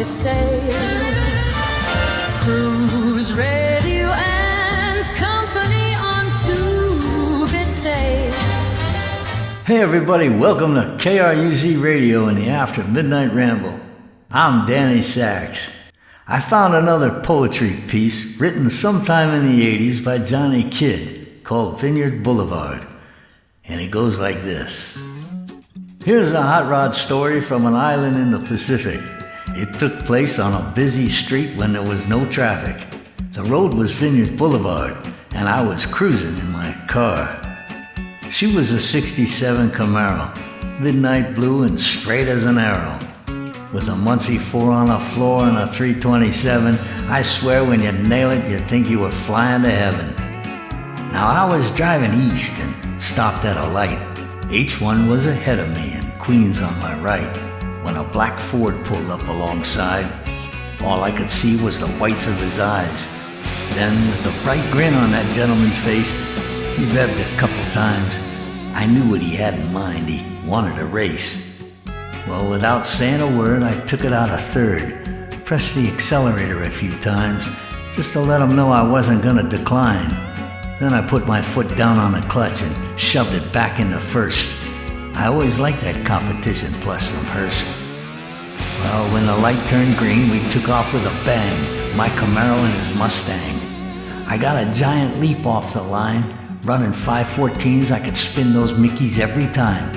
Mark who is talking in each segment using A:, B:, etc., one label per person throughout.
A: details. Cruise radio and company on tube it takes.
B: Hey everybody, welcome to KRUZ Radio in the After Midnight Ramble. I'm Danny Sachs. I found another poetry piece written sometime in the 80s by Johnny Kidd called Vineyard Blvd. And it goes like this. Here's a hot rod story from an island in the Pacific. It took place on a busy street when there was no traffic. The road was Vineyard Blvd, and I was cruising in my car. She was a 67 Camaro, midnight blue and straight as an arrow. With a Muncie 4 on the floor and a 327, I swear when you nail it, you'd think you were flying to heaven. Now I was driving east and stopped at a light. H1 was ahead of me and Queens on my right. When a black Ford pulled up alongside, all I could see was the whites of his eyes. Then, with a bright grin on that gentleman's face, he revved a couple times. I knew what he had in mind. He wanted a race. Well, without saying a word, I took it out a third, pressed the accelerator a few times, just to let him know I wasn't gonna decline. Then I put my foot down on the clutch and shoved it back into first. I always liked that competition plus from Hearst. Well, when the light turned green, we took off with a bang, my Camaro and his Mustang. I got a giant leap off the line. Running 514s, I could spin those Mickeys every time.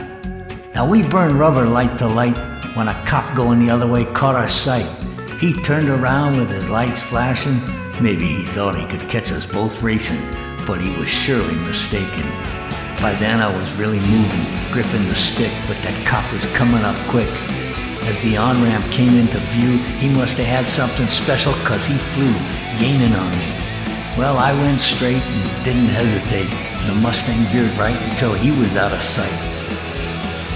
B: Now we burned rubber light to light when a cop going the other way caught our sight. He turned around with his lights flashing. Maybe he thought he could catch us both racing, but he was surely mistaken. By then I was really moving, gripping the stick, but that cop was coming up quick. As the on-ramp came into view, he must have had something special, 'cause he flew, gaining on me. Well, I went straight and didn't hesitate. The Mustang veered right until he was out of sight.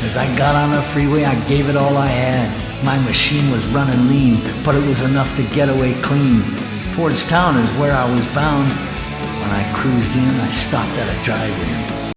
B: As I got on the freeway, I gave it all I had. My machine was running lean, but it was enough to get away clean. Towards town is where I was bound. When I cruised in, I stopped at a drive-in.